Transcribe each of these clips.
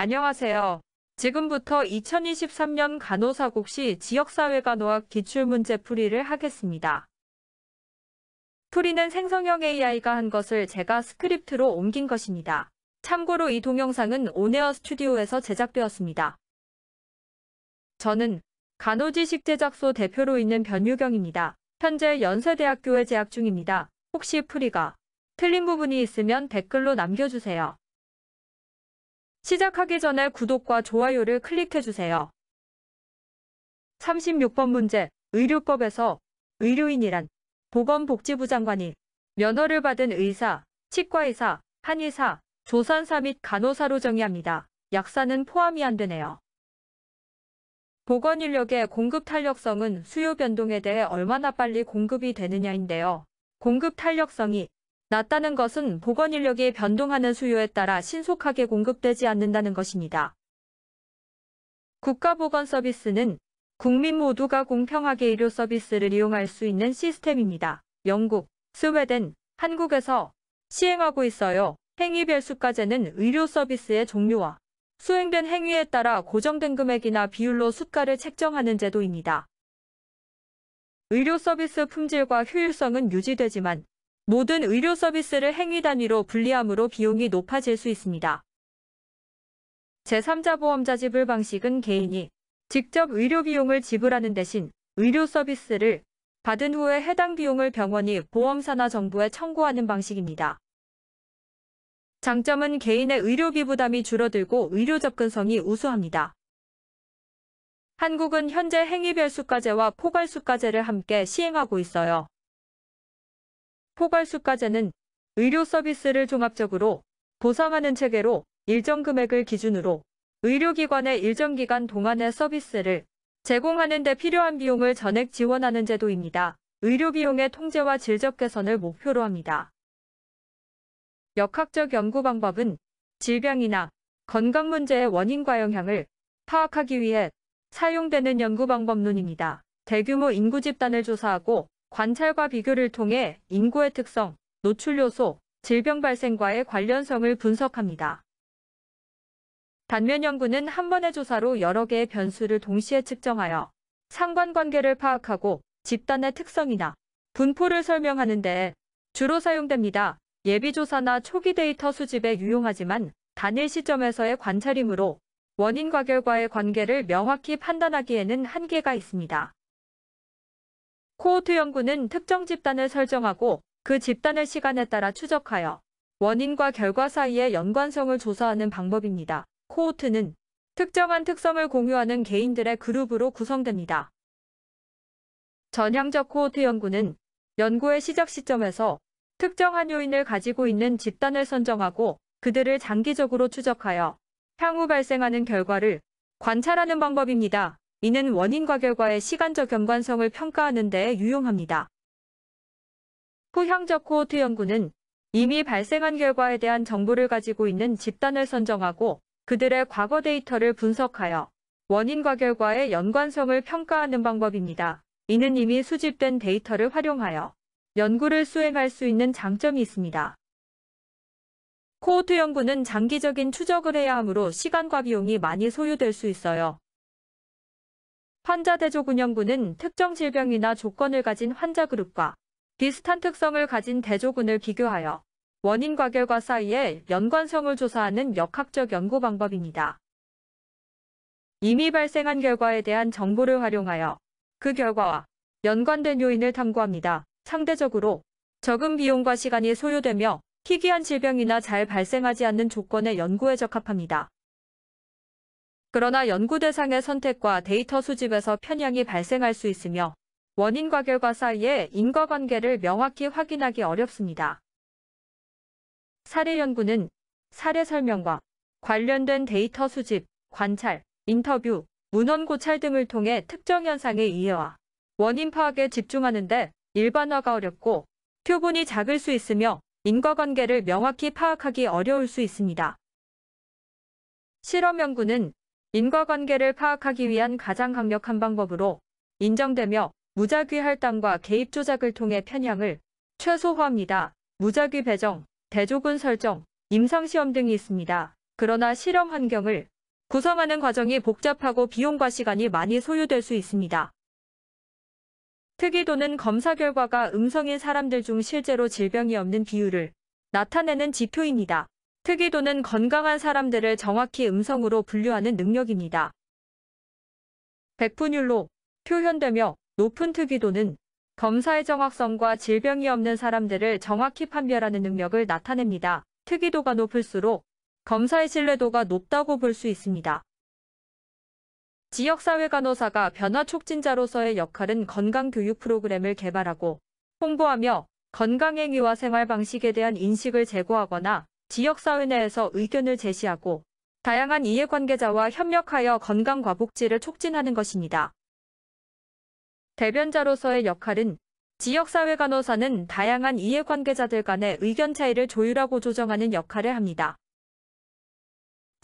안녕하세요. 지금부터 2023년 간호사국시 지역사회간호학 기출문제 풀이를 하겠습니다. 풀이는 생성형 AI가 한 것을 제가 스크립트로 옮긴 것입니다. 참고로 이 동영상은 온에어 스튜디오에서 제작되었습니다. 저는 간호지식제작소 대표로 있는 변유경입니다. 현재 연세대학교에 재학 중입니다. 혹시 풀이가 틀린 부분이 있으면 댓글로 남겨주세요. 시작하기 전에 구독과 좋아요를 클릭해주세요. 36번 문제. 의료법에서 의료인이란 보건복지부 장관이 면허를 받은 의사, 치과의사, 한의사, 조산사 및 간호사로 정의합니다. 약사는 포함이 안 되네요. 보건인력의 공급 탄력성은 수요 변동에 대해 얼마나 빨리 공급이 되느냐인데요. 공급 탄력성이 낮다는 것은 보건인력이 변동하는 수요에 따라 신속하게 공급되지 않는다는 것입니다. 국가보건서비스는 국민 모두가 공평하게 의료 서비스를 이용할 수 있는 시스템입니다. 영국, 스웨덴, 한국에서 시행하고 있어요. 행위별 수가제는 의료 서비스의 종류와 수행된 행위에 따라 고정된 금액이나 비율로 수가를 책정하는 제도입니다. 의료 서비스 품질과 효율성은 유지되지만 모든 의료 서비스를 행위 단위로 분리함으로 비용이 높아질 수 있습니다. 제3자 보험자 지불 방식은 개인이 직접 의료 비용을 지불하는 대신 의료 서비스를 받은 후에 해당 비용을 병원이 보험사나 정부에 청구하는 방식입니다. 장점은 개인의 의료비 부담이 줄어들고 의료 접근성이 우수합니다. 한국은 현재 행위별 수가제와 포괄수가제를 함께 시행하고 있어요. 포괄수가제는 의료 서비스를 종합적으로 보상하는 체계로 일정 금액을 기준으로 의료기관의 일정 기간 동안의 서비스를 제공하는 데 필요한 비용을 전액 지원하는 제도입니다. 의료비용의 통제와 질적 개선을 목표로 합니다. 역학적 연구 방법은 질병이나 건강 문제의 원인과 영향을 파악하기 위해 사용되는 연구 방법론입니다. 대규모 인구 집단을 조사하고 관찰과 비교를 통해 인구의 특성, 노출 요소, 질병 발생과의 관련성을 분석합니다. 단면 연구는 한 번의 조사로 여러 개의 변수를 동시에 측정하여 상관관계를 파악하고 집단의 특성이나 분포를 설명하는 데 주로 사용됩니다. 예비조사나 초기 데이터 수집에 유용하지만 단일 시점에서의 관찰이므로 원인과 결과의 관계를 명확히 판단하기에는 한계가 있습니다. 코호트 연구는 특정 집단을 설정하고 그 집단의 시간에 따라 추적하여 원인과 결과 사이의 연관성을 조사하는 방법입니다. 코호트는 특정한 특성을 공유하는 개인들의 그룹으로 구성됩니다. 전향적 코호트 연구는 연구의 시작 시점에서 특정한 요인을 가지고 있는 집단을 선정하고 그들을 장기적으로 추적하여 향후 발생하는 결과를 관찰하는 방법입니다. 이는 원인과 결과의 시간적 연관성을 평가하는 데 유용합니다. 후향적 코호트 연구는 이미 발생한 결과에 대한 정보를 가지고 있는 집단을 선정하고 그들의 과거 데이터를 분석하여 원인과 결과의 연관성을 평가하는 방법입니다. 이는 이미 수집된 데이터를 활용하여 연구를 수행할 수 있는 장점이 있습니다. 코호트 연구는 장기적인 추적을 해야 하므로 시간과 비용이 많이 소요될 수 있어요. 환자 대조군 연구는 특정 질병이나 조건을 가진 환자 그룹과 비슷한 특성을 가진 대조군을 비교하여 원인과 결과 사이의 연관성을 조사하는 역학적 연구 방법입니다. 이미 발생한 결과에 대한 정보를 활용하여 그 결과와 연관된 요인을 탐구합니다. 상대적으로 적은 비용과 시간이 소요되며 희귀한 질병이나 잘 발생하지 않는 조건의 연구에 적합합니다. 그러나 연구 대상의 선택과 데이터 수집에서 편향이 발생할 수 있으며 원인과 결과 사이의 인과관계를 명확히 확인하기 어렵습니다. 사례 연구는 사례 설명과 관련된 데이터 수집, 관찰, 인터뷰, 문헌 고찰 등을 통해 특정 현상의 이해와 원인 파악에 집중하는데 일반화가 어렵고 표본이 작을 수 있으며 인과관계를 명확히 파악하기 어려울 수 있습니다. 실험 연구는 인과관계를 파악하기 위한 가장 강력한 방법으로 인정되며 무작위 할당과 개입 조작을 통해 편향을 최소화합니다. 무작위 배정, 대조군 설정, 임상시험 등이 있습니다. 그러나 실험 환경을 구성하는 과정이 복잡하고 비용과 시간이 많이 소요될 수 있습니다. 특이도는 검사 결과가 음성인 사람들 중 실제로 질병이 없는 비율을 나타내는 지표입니다. 특이도는 건강한 사람들을 정확히 음성으로 분류하는 능력입니다. 백분율로 표현되며 높은 특이도는 검사의 정확성과 질병이 없는 사람들을 정확히 판별하는 능력을 나타냅니다. 특이도가 높을수록 검사의 신뢰도가 높다고 볼 수 있습니다. 지역사회간호사가 변화 촉진자로서의 역할은 건강교육 프로그램을 개발하고 홍보하며 건강행위와 생활방식에 대한 인식을 제고하거나 지역사회 내에서 의견을 제시하고 다양한 이해관계자와 협력하여 건강과 복지를 촉진하는 것입니다. 대변자로서의 역할은 지역사회간호사는 다양한 이해관계자들 간의 의견 차이를 조율하고 조정하는 역할을 합니다.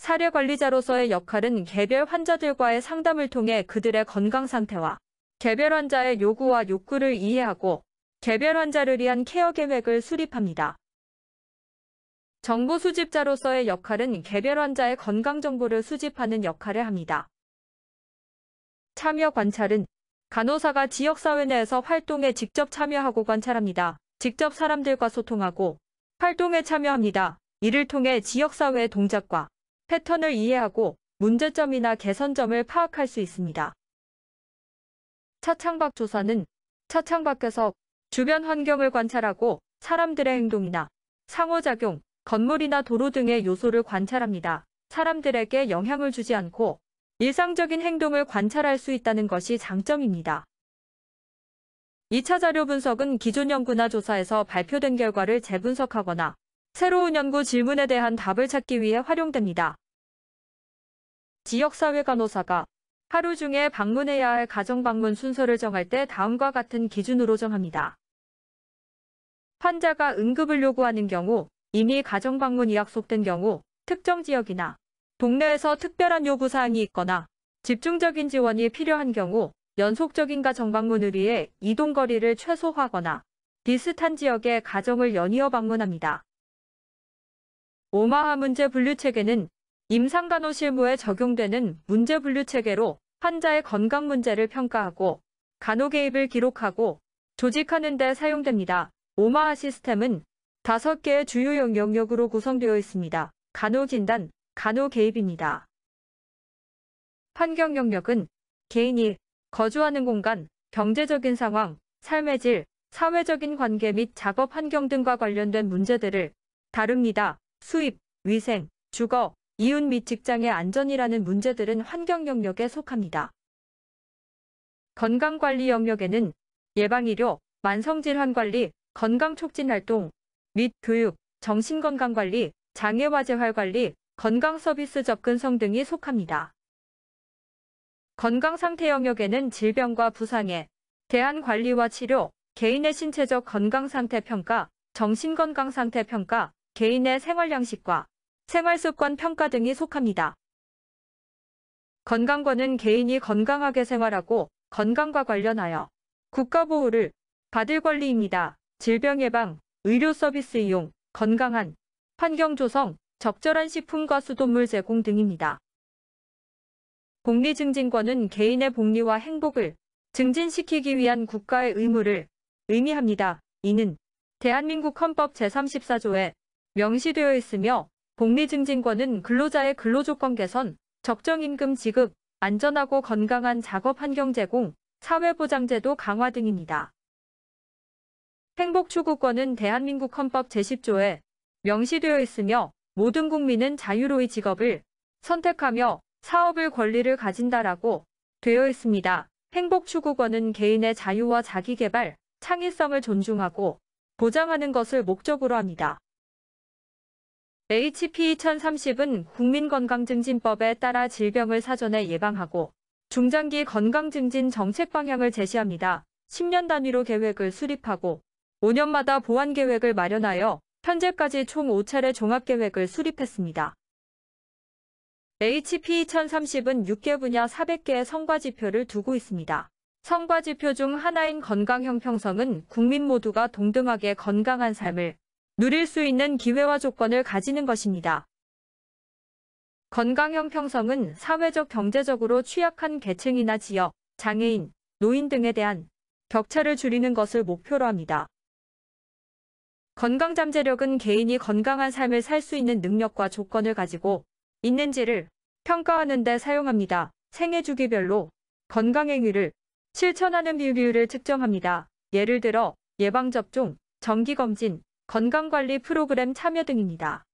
사례관리자로서의 역할은 개별 환자들과의 상담을 통해 그들의 건강 상태와 개별 환자의 요구와 욕구를 이해하고 개별 환자를 위한 케어 계획을 수립합니다. 정보 수집자로서의 역할은 개별 환자의 건강 정보를 수집하는 역할을 합니다. 참여 관찰은 간호사가 지역사회 내에서 활동에 직접 참여하고 관찰합니다. 직접 사람들과 소통하고 활동에 참여합니다. 이를 통해 지역사회의 동작과 패턴을 이해하고 문제점이나 개선점을 파악할 수 있습니다. 차창밖 조사는 차창밖에서 주변 환경을 관찰하고 사람들의 행동이나 상호작용, 건물이나 도로 등의 요소를 관찰합니다. 사람들에게 영향을 주지 않고 일상적인 행동을 관찰할 수 있다는 것이 장점입니다. 2차 자료 분석은 기존 연구나 조사에서 발표된 결과를 재분석하거나 새로운 연구 질문에 대한 답을 찾기 위해 활용됩니다. 지역사회 간호사가 하루 중에 방문해야 할 가정방문 순서를 정할 때 다음과 같은 기준으로 정합니다. 환자가 응급을 요구하는 경우, 이미 가정방문이 약속된 경우, 특정 지역이나 동네에서 특별한 요구사항이 있거나 집중적인 지원이 필요한 경우, 연속적인 가정방문을 위해 이동거리를 최소화하거나 비슷한 지역의 가정을 연이어 방문합니다. 오마하 문제분류체계는 임상간호실무에 적용되는 문제분류체계로 환자의 건강 문제를 평가하고 간호 개입을 기록하고 조직하는 데 사용됩니다. 오마하 시스템은 5개의 주요 영역으로 구성되어 있습니다. 간호진단, 간호개입입니다. 환경 영역은 개인이 거주하는 공간, 경제적인 상황, 삶의 질, 사회적인 관계 및 작업 환경 등과 관련된 문제들을 다룹니다. 수입, 위생, 주거, 이웃 및 직장의 안전이라는 문제들은 환경 영역에 속합니다. 건강관리 영역에는 예방의료, 만성질환관리, 건강촉진활동 및 교육, 정신건강관리, 장애와 재활관리, 건강서비스 접근성 등이 속합니다. 건강상태 영역에는 질병과 부상에 대한 관리와 치료, 개인의 신체적 건강상태 평가, 정신건강상태 평가, 개인의 생활양식과 생활습관 평가 등이 속합니다. 건강권은 개인이 건강하게 생활하고 건강과 관련하여 국가보호를 받을 권리입니다. 질병 예방, 의료 서비스 이용, 건강한 환경 조성, 적절한 식품과 수돗물 제공 등입니다. 복리증진권은 개인의 복리와 행복을 증진시키기 위한 국가의 의무를 의미합니다. 이는 대한민국 헌법 제34조에 명시되어 있으며 복리증진권은 근로자의 근로조건 개선, 적정임금 지급, 안전하고 건강한 작업 환경 제공, 사회보장제도 강화 등입니다. 행복추구권은 대한민국 헌법 제10조에 명시되어 있으며 모든 국민은 자유로이 직업을 선택하며 사업을 권리를 가진다라고 되어 있습니다. 행복추구권은 개인의 자유와 자기개발, 창의성을 존중하고 보장하는 것을 목적으로 합니다. HP 2030은 국민건강증진법에 따라 질병을 사전에 예방하고 중장기 건강증진 정책 방향을 제시합니다. 10년 단위로 계획을 수립하고 5년마다 보완 계획을 마련하여 현재까지 총 5차례 종합계획을 수립했습니다. HP 2030은 6개 분야 400개의 성과지표를 두고 있습니다. 성과지표 중 하나인 건강 형평성은 국민 모두가 동등하게 건강한 삶을 누릴 수 있는 기회와 조건을 가지는 것입니다. 건강 형평성은 사회적 경제적으로 취약한 계층이나 지역, 장애인, 노인 등에 대한 격차를 줄이는 것을 목표로 합니다. 건강잠재력은 개인이 건강한 삶을 살 수 있는 능력과 조건을 가지고 있는지를 평가하는 데 사용합니다. 생애 주기별로 건강행위를 실천하는 비율을 측정합니다. 예를 들어 예방접종, 정기검진, 건강관리 프로그램 참여 등입니다.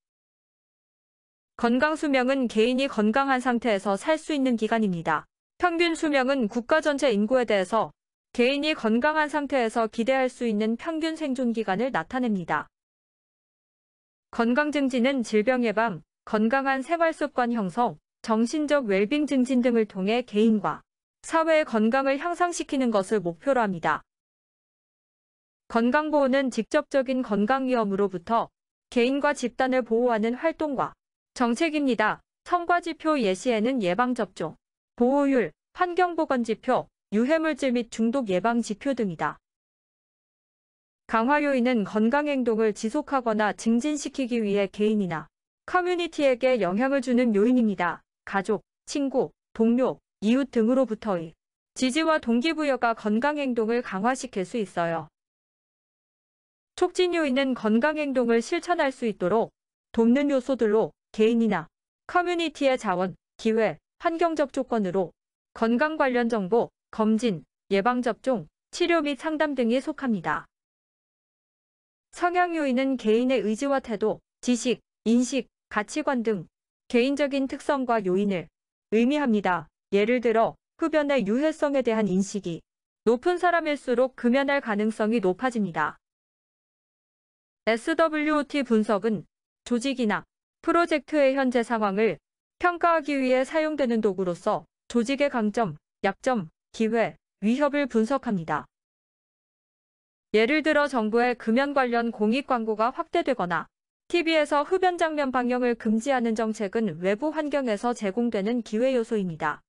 건강수명은 개인이 건강한 상태에서 살 수 있는 기간입니다. 평균 수명은 국가 전체 인구에 대해서 개인이 건강한 상태에서 기대할 수 있는 평균 생존 기간을 나타냅니다. 건강 증진은 질병 예방, 건강한 생활습관 형성, 정신적 웰빙 증진 등을 통해 개인과 사회의 건강을 향상시키는 것을 목표로 합니다. 건강보호는 직접적인 건강위험으로부터 개인과 집단을 보호하는 활동과 정책입니다. 성과지표 예시에는 예방접종, 보호율, 환경보건지표, 유해물질 및 중독 예방 지표 등이다. 강화 요인은 건강행동을 지속하거나 증진시키기 위해 개인이나 커뮤니티에게 영향을 주는 요인입니다. 가족, 친구, 동료, 이웃 등으로부터의 지지와 동기부여가 건강행동을 강화시킬 수 있어요. 촉진 요인은 건강행동을 실천할 수 있도록 돕는 요소들로 개인이나 커뮤니티의 자원, 기회, 환경적 조건으로 건강 관련 정보, 검진, 예방접종, 치료 및 상담 등이 속합니다. 성향 요인은 개인의 의지와 태도, 지식, 인식, 가치관 등 개인적인 특성과 요인을 의미합니다. 예를 들어 흡연의 유해성에 대한 인식이 높은 사람일수록 금연할 가능성이 높아집니다. SWOT 분석은 조직이나 프로젝트의 현재 상황을 평가하기 위해 사용되는 도구로서 조직의 강점, 약점, 기회, 위협을 분석합니다. 예를 들어 정부의 금연 관련 공익 광고가 확대되거나 TV에서 흡연 장면 방영을 금지하는 정책은 외부 환경에서 제공되는 기회 요소입니다.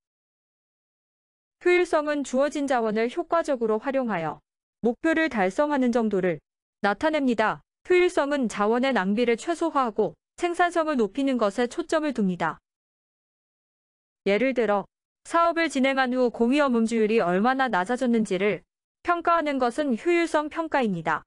효율성은 주어진 자원을 효과적으로 활용하여 목표를 달성하는 정도를 나타냅니다. 효율성은 자원의 낭비를 최소화하고 생산성을 높이는 것에 초점을 둡니다. 예를 들어 사업을 진행한 후 공이업 음주율이 얼마나 낮아졌는지를 평가하는 것은 효율성 평가입니다.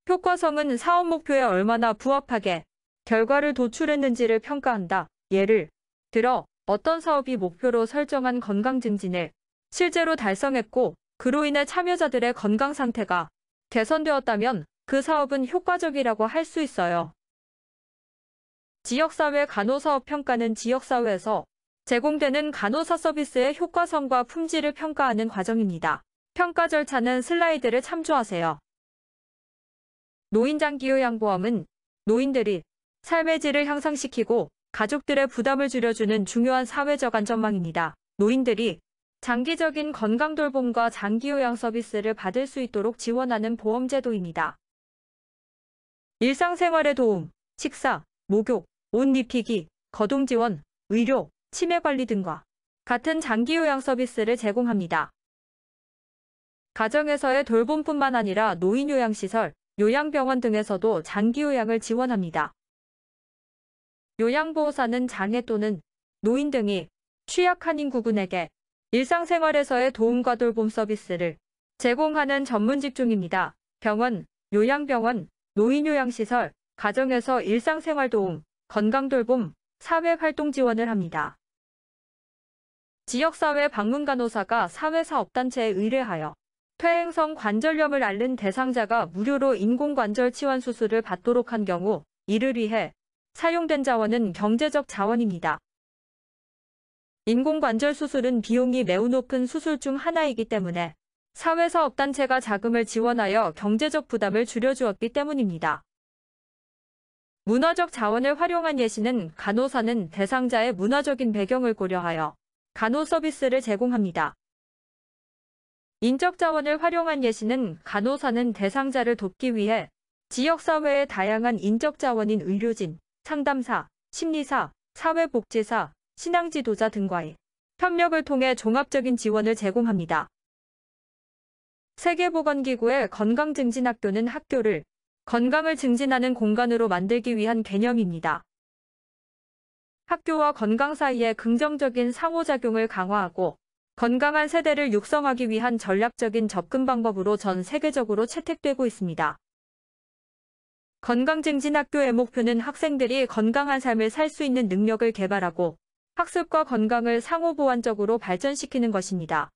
효과성은 사업 목표에 얼마나 부합하게 결과를 도출했는지를 평가한다. 예를 들어 어떤 사업이 목표로 설정한 건강 증진을 실제로 달성했고 그로 인해 참여자들의 건강 상태가 개선되었다면 그 사업은 효과적이라고 할 수 있어요. 지역사회 간호사업 평가는 지역사회에서 제공되는 간호사 서비스의 효과성과 품질을 평가하는 과정입니다. 평가 절차는 슬라이드를 참조하세요. 노인장기요양보험은 노인들이 삶의 질을 향상시키고 가족들의 부담을 줄여주는 중요한 사회적 안전망입니다. 노인들이 장기적인 건강돌봄과 장기요양 서비스를 받을 수 있도록 지원하는 보험제도입니다. 일상생활의 도움, 식사, 목욕, 옷 입히기, 거동 지원, 의료, 치매 관리 등과 같은 장기요양 서비스를 제공합니다. 가정에서의 돌봄뿐만 아니라 노인요양시설, 요양병원 등에서도 장기요양을 지원합니다. 요양보호사는 장애 또는 노인 등이 취약한 인구군에게 일상생활에서의 도움과 돌봄 서비스를 제공하는 전문 직종입니다. 병원, 요양병원, 노인요양시설, 가정에서 일상생활 도움, 건강돌봄, 사회활동 지원을 합니다. 지역사회 방문간호사가 사회사업단체에 의뢰하여 퇴행성 관절염을 앓는 대상자가 무료로 인공관절 치환 수술을 받도록 한 경우 이를 위해 사용된 자원은 경제적 자원입니다. 인공관절 수술은 비용이 매우 높은 수술 중 하나이기 때문에 사회사업단체가 자금을 지원하여 경제적 부담을 줄여주었기 때문입니다. 문화적 자원을 활용한 예시는 간호사는 대상자의 문화적인 배경을 고려하여 간호 서비스를 제공합니다. 인적 자원을 활용한 예시는 간호사는 대상자를 돕기 위해 지역사회의 다양한 인적 자원인 의료진, 상담사, 심리사, 사회복지사, 신앙지도자 등과의 협력을 통해 종합적인 지원을 제공합니다. 세계보건기구의 건강증진학교는 학교를 건강을 증진하는 공간으로 만들기 위한 개념입니다. 학교와 건강 사이의 긍정적인 상호작용을 강화하고 건강한 세대를 육성하기 위한 전략적인 접근 방법으로 전 세계적으로 채택되고 있습니다. 건강증진학교의 목표는 학생들이 건강한 삶을 살 수 있는 능력을 개발하고 학습과 건강을 상호보완적으로 발전시키는 것입니다.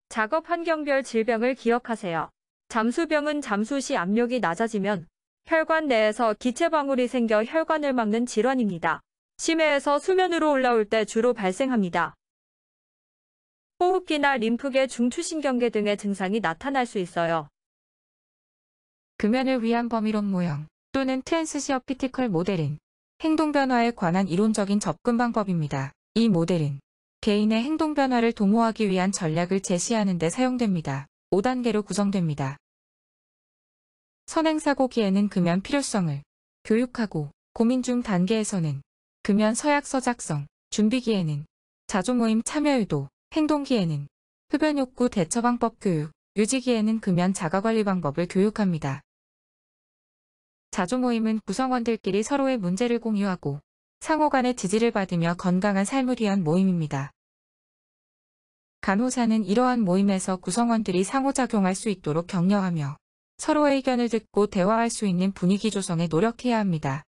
작업 환경별 질병을 기억하세요. 잠수병은 잠수 시 압력이 낮아지면 혈관 내에서 기체방울이 생겨 혈관을 막는 질환입니다. 심해에서 수면으로 올라올 때 주로 발생합니다. 호흡기나 림프계 중추신경계 등의 증상이 나타날 수 있어요. 금연을 위한 범위론 모형 또는 트랜스시어피티컬 모델은 행동 변화에 관한 이론적인 접근 방법입니다. 이 모델은 개인의 행동 변화를 도모하기 위한 전략을 제시하는 데 사용됩니다. 5단계로 구성됩니다. 선행사고기에는 금연 필요성을 교육하고 고민 중 단계에서는 금연 서약서 작성, 준비기에는 자조모임 참여 유도, 행동기에는 흡연 욕구 대처 방법 교육, 유지기에는 금연 자가관리 방법을 교육합니다. 자조모임은 구성원들끼리 서로의 문제를 공유하고 상호 간의 지지를 받으며 건강한 삶을 위한 모임입니다. 간호사는 이러한 모임에서 구성원들이 상호작용할 수 있도록 격려하며 서로의 의견을 듣고 대화할 수 있는 분위기 조성에 노력해야 합니다.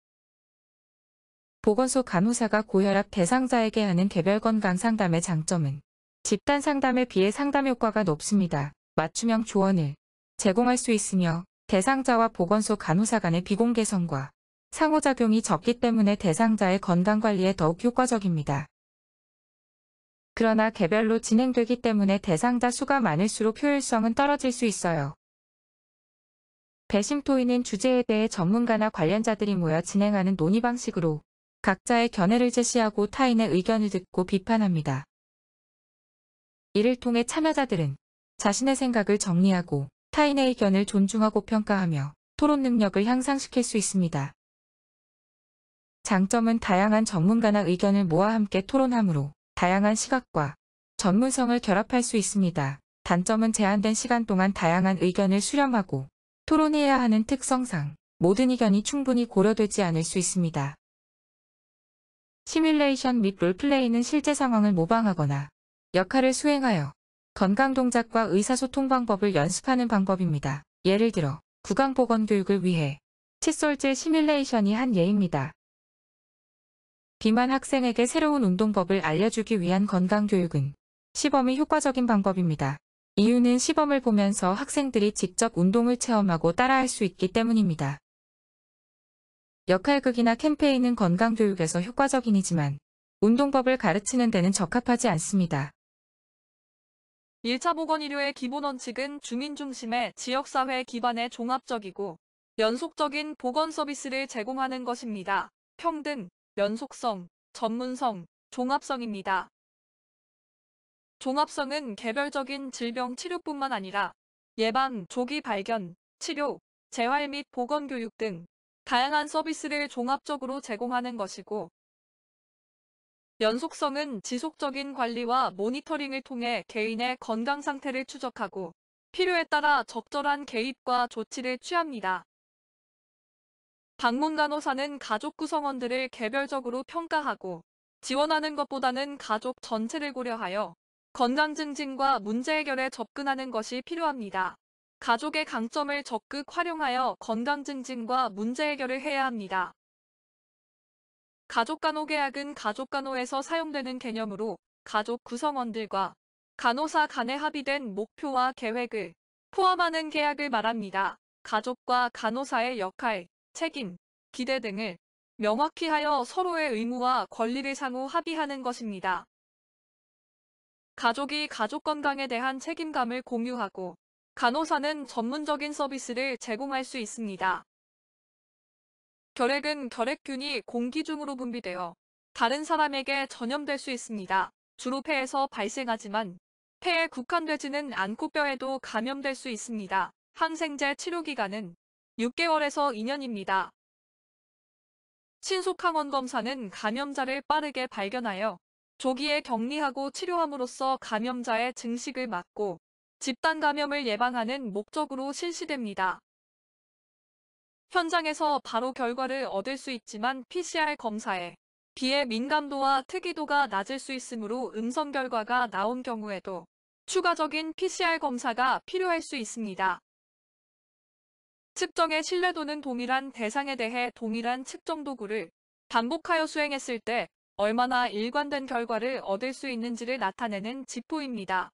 보건소 간호사가 고혈압 대상자에게 하는 개별 건강 상담의 장점은 집단 상담에 비해 상담 효과가 높습니다. 맞춤형 조언을 제공할 수 있으며 대상자와 보건소 간호사 간의 비공개성과 상호작용이 적기 때문에 대상자의 건강관리에 더욱 효과적입니다. 그러나 개별로 진행되기 때문에 대상자 수가 많을수록 효율성은 떨어질 수 있어요. 배심토의는 주제에 대해 전문가나 관련자들이 모여 진행하는 논의 방식으로 각자의 견해를 제시하고 타인의 의견을 듣고 비판합니다. 이를 통해 참여자들은 자신의 생각을 정리하고 타인의 의견을 존중하고 평가하며 토론 능력을 향상시킬 수 있습니다. 장점은 다양한 전문가나 의견을 모아 함께 토론하므로 다양한 시각과 전문성을 결합할 수 있습니다. 단점은 제한된 시간 동안 다양한 의견을 수렴하고 토론해야 하는 특성상 모든 의견이 충분히 고려되지 않을 수 있습니다. 시뮬레이션 및 롤플레이는 실제 상황을 모방하거나 역할을 수행하여 건강 동작과 의사소통 방법을 연습하는 방법입니다. 예를 들어 구강보건교육을 위해 칫솔질 시뮬레이션이 한 예입니다. 비만 학생에게 새로운 운동법을 알려주기 위한 건강교육은 시범이 효과적인 방법입니다. 이유는 시범을 보면서 학생들이 직접 운동을 체험하고 따라할 수 있기 때문입니다. 역할극이나 캠페인은 건강교육에서 효과적이지만 운동법을 가르치는 데는 적합하지 않습니다. 1차 보건의료의 기본 원칙은 주민 중심의 지역사회 기반의 종합적이고 연속적인 보건 서비스를 제공하는 것입니다. 평등, 연속성, 전문성, 종합성입니다. 종합성은 개별적인 질병 치료뿐만 아니라 예방, 조기 발견, 치료, 재활 및 보건교육 등 다양한 서비스를 종합적으로 제공하는 것이고, 연속성은 지속적인 관리와 모니터링을 통해 개인의 건강 상태를 추적하고 필요에 따라 적절한 개입과 조치를 취합니다. 방문 간호사는 가족 구성원들을 개별적으로 평가하고 지원하는 것보다는 가족 전체를 고려하여 건강 증진과 문제 해결에 접근하는 것이 필요합니다. 가족의 강점을 적극 활용하여 건강 증진과 문제 해결을 해야 합니다. 가족간호계약은 가족간호에서 사용되는 개념으로 가족 구성원들과 간호사 간에 합의된 목표와 계획을 포함하는 계약을 말합니다. 가족과 간호사의 역할, 책임, 기대 등을 명확히 하여 서로의 의무와 권리를 상호 합의하는 것입니다. 가족이 가족 건강에 대한 책임감을 공유하고 간호사는 전문적인 서비스를 제공할 수 있습니다. 결핵은 결핵균이 공기 중으로 분비되어 다른 사람에게 전염될 수 있습니다. 주로 폐에서 발생하지만 폐에 국한되지는 않고 뼈에도 감염될 수 있습니다. 항생제 치료 기간은 6개월에서 2년입니다. 신속항원 검사는 감염자를 빠르게 발견하여 조기에 격리하고 치료함으로써 감염자의 증식을 막고 집단 감염을 예방하는 목적으로 실시됩니다. 현장에서 바로 결과를 얻을 수 있지만 PCR 검사에 비의 민감도와 특이도가 낮을 수 있으므로 음성 결과가 나온 경우에도 추가적인 PCR 검사가 필요할 수 있습니다. 측정의 신뢰도는 동일한 대상에 대해 동일한 측정 도구를 반복하여 수행했을 때 얼마나 일관된 결과를 얻을 수 있는지를 나타내는 지표입니다.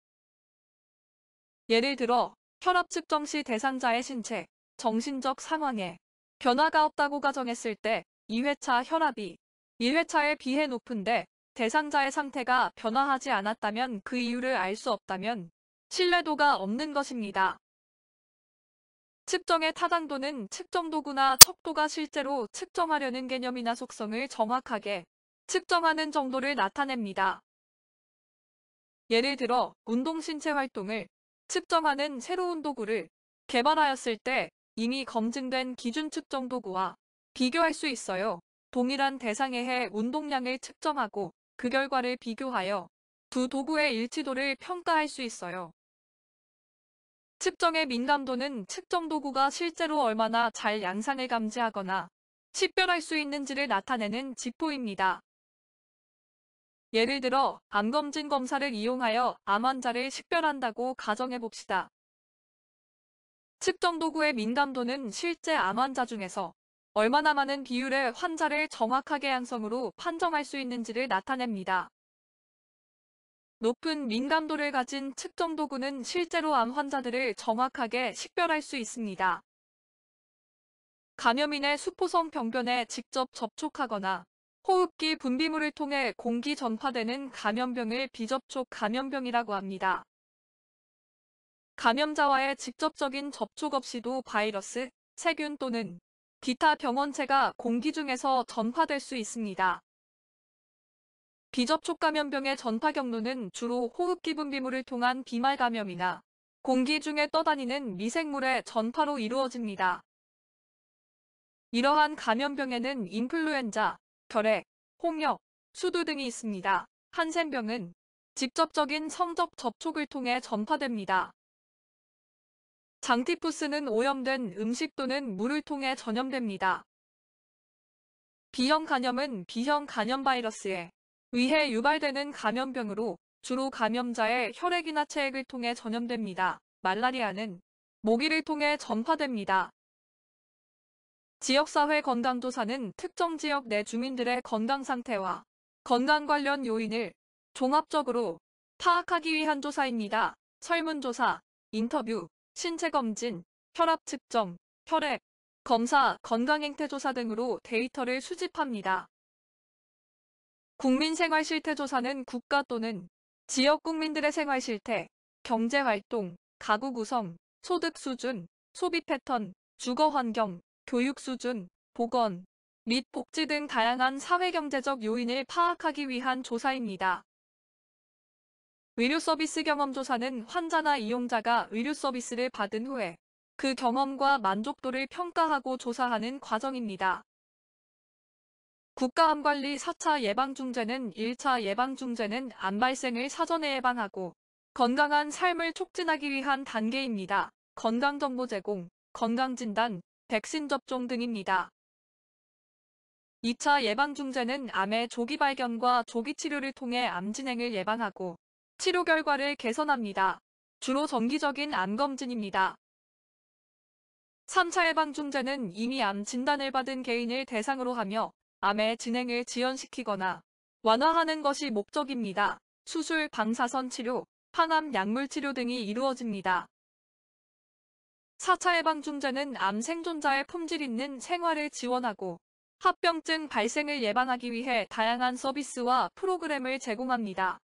예를 들어 혈압 측정 시 대상자의 신체, 정신적 상황에 변화가 없다고 가정했을 때 2회차 혈압이 1회차에 비해 높은데 대상자의 상태가 변화하지 않았다면 그 이유를 알 수 없다면 신뢰도가 없는 것입니다. 측정의 타당도는 측정 도구나 척도가 실제로 측정하려는 개념이나 속성을 정확하게 측정하는 정도를 나타냅니다. 예를 들어 운동신체 활동을 측정하는 새로운 도구를 개발하였을 때 이미 검증된 기준 측정 도구와 비교할 수 있어요. 동일한 대상에 해 운동량을 측정하고 그 결과를 비교하여 두 도구의 일치도를 평가할 수 있어요. 측정의 민감도는 측정 도구가 실제로 얼마나 잘 양상을 감지하거나 식별할 수 있는지를 나타내는 지표입니다. 예를 들어 암검진 검사를 이용하여 암 환자를 식별한다고 가정해 봅시다. 측정 도구의 민감도는 실제 암 환자 중에서 얼마나 많은 비율의 환자를 정확하게 양성으로 판정할 수 있는지를 나타냅니다. 높은 민감도를 가진 측정 도구는 실제로 암 환자들을 정확하게 식별할 수 있습니다. 감염인의 수포성 병변에 직접 접촉하거나 호흡기 분비물을 통해 공기 전파되는 감염병을 비접촉 감염병이라고 합니다. 감염자와의 직접적인 접촉 없이도 바이러스, 세균 또는 기타 병원체가 공기 중에서 전파될 수 있습니다. 비접촉 감염병의 전파 경로는 주로 호흡기 분비물을 통한 비말 감염이나 공기 중에 떠다니는 미생물의 전파로 이루어집니다. 이러한 감염병에는 인플루엔자, 결핵, 홍역, 수두 등이 있습니다. 한센병은 직접적인 성적 접촉을 통해 전파됩니다. 장티푸스는 오염된 음식 또는 물을 통해 전염됩니다. B형 간염은 B형 간염 바이러스에 의해 유발되는 감염병으로 주로 감염자의 혈액이나 체액을 통해 전염됩니다. 말라리아는 모기를 통해 전파됩니다. 지역사회 건강조사는 특정 지역 내 주민들의 건강 상태와 건강 관련 요인을 종합적으로 파악하기 위한 조사입니다. 설문조사, 인터뷰, 신체검진, 혈압 측정, 혈액, 검사, 건강행태조사 등으로 데이터를 수집합니다. 국민생활실태조사는 국가 또는 지역 국민들의 생활실태, 경제활동, 가구 구성, 소득 수준, 소비 패턴, 주거 환경, 교육 수준, 보건, 및 복지 등 다양한 사회경제적 요인을 파악하기 위한 조사입니다. 의료 서비스 경험 조사는 환자나 이용자가 의료 서비스를 받은 후에 그 경험과 만족도를 평가하고 조사하는 과정입니다. 국가암관리 4차 예방중재는 1차 예방중재는 암 발생을 사전에 예방하고 건강한 삶을 촉진하기 위한 단계입니다. 건강정보 제공, 건강진단, 백신 접종 등입니다. 2차 예방중재는 암의 조기 발견과 조기 치료를 통해 암 진행을 예방하고 치료 결과를 개선합니다. 주로 정기적인 암검진입니다. 3차 예방중재는 이미 암 진단을 받은 개인을 대상으로 하며 암의 진행을 지연시키거나 완화하는 것이 목적입니다. 수술, 방사선 치료, 항암 약물 치료 등이 이루어집니다. 4차 예방중재는 암 생존자의 품질 있는 생활을 지원하고 합병증 발생을 예방하기 위해 다양한 서비스와 프로그램을 제공합니다.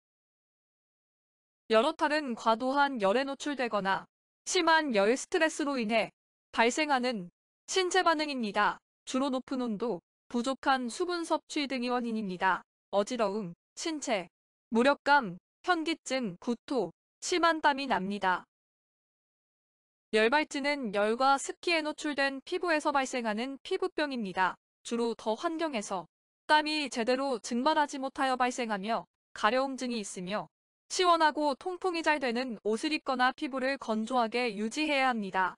여러 탈은 과도한 열에 노출되거나 심한 열 스트레스로 인해 발생하는 신체 반응입니다. 주로 높은 온도, 부족한 수분 섭취 등이 원인입니다. 어지러움, 신체, 무력감, 현기증, 구토, 심한 땀이 납니다. 열발진은 열과 습기에 노출된 피부에서 발생하는 피부병입니다. 주로 더 환경에서 땀이 제대로 증발하지 못하여 발생하며 가려움증이 있으며 시원하고 통풍이 잘 되는 옷을 입거나 피부를 건조하게 유지해야 합니다.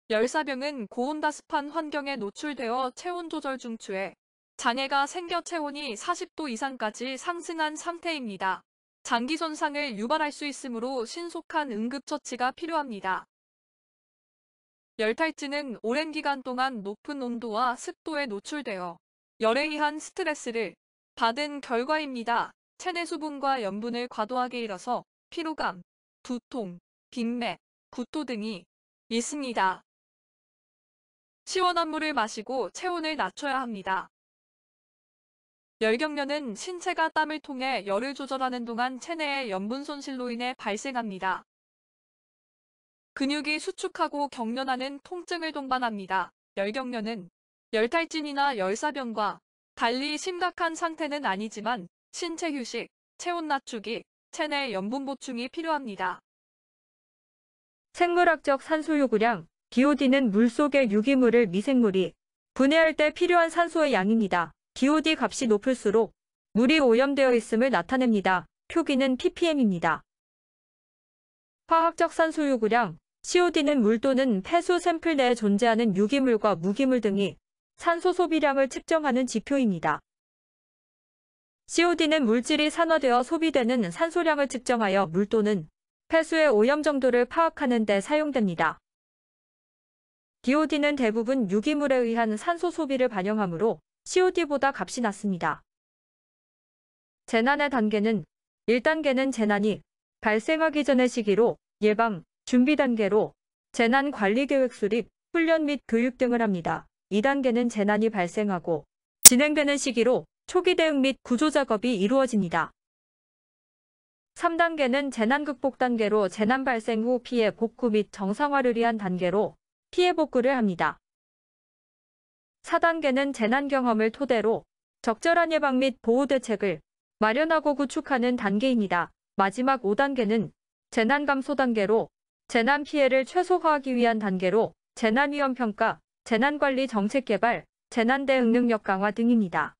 열사병은 고온다습한 환경에 노출되어 체온 조절 중추에 장애가 생겨 체온이 40도 이상까지 상승한 상태입니다. 장기 손상을 유발할 수 있으므로 신속한 응급처치가 필요합니다. 열탈진은 오랜 기간 동안 높은 온도와 습도에 노출되어 열에 의한 스트레스를 받은 결과입니다. 체내 수분과 염분을 과도하게 잃어서 피로감, 두통, 빈맥, 구토 등이 있습니다. 시원한 물을 마시고 체온을 낮춰야 합니다. 열경련은 신체가 땀을 통해 열을 조절하는 동안 체내의 염분 손실로 인해 발생합니다. 근육이 수축하고 경련하는 통증을 동반합니다. 열경련은 열탈진이나 열사병과 달리 심각한 상태는 아니지만 신체 휴식, 체온 낮추기, 체내 염분 보충이 필요합니다. 생물학적 산소 요구량, DOD는 물속의 유기물을 미생물이 분해할 때 필요한 산소의 양입니다. DOD 값이 높을수록 물이 오염되어 있음을 나타냅니다. 표기는 ppm입니다. 화학적 산소 요구량, COD는 물 또는 폐수 샘플 내에 존재하는 유기물과 무기물 등이 산소 소비량을 측정하는 지표입니다. COD는 물질이 산화되어 소비되는 산소량을 측정하여 물 또는 폐수의 오염 정도를 파악하는 데 사용됩니다. DOD는 대부분 유기물에 의한 산소 소비를 반영하므로 COD보다 값이 낮습니다. 재난의 단계는 1단계는 재난이 발생하기 전의 시기로 예방, 준비 단계로 재난 관리 계획 수립, 훈련 및 교육 등을 합니다. 2단계는 재난이 발생하고 진행되는 시기로 초기 대응 및 구조 작업이 이루어집니다. 3단계는 재난 극복 단계로 재난 발생 후 피해 복구 및 정상화를 위한 단계로 피해 복구를 합니다. 4단계는 재난 경험을 토대로 적절한 예방 및 보호 대책을 마련하고 구축하는 단계입니다. 마지막 5단계는 재난 감소 단계로 재난 피해를 최소화하기 위한 단계로 재난 위험 평가, 재난 관리 정책 개발, 재난 대응 능력 강화 등입니다.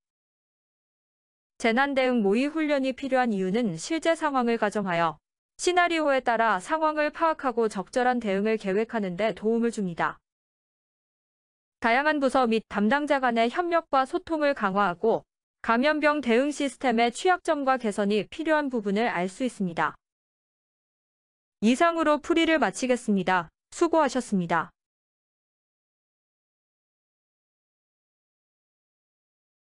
재난 대응 모의 훈련이 필요한 이유는 실제 상황을 가정하여 시나리오에 따라 상황을 파악하고 적절한 대응을 계획하는 데 도움을 줍니다. 다양한 부서 및 담당자 간의 협력과 소통을 강화하고 감염병 대응 시스템의 취약점과 개선이 필요한 부분을 알 수 있습니다. 이상으로 풀이를 마치겠습니다. 수고하셨습니다.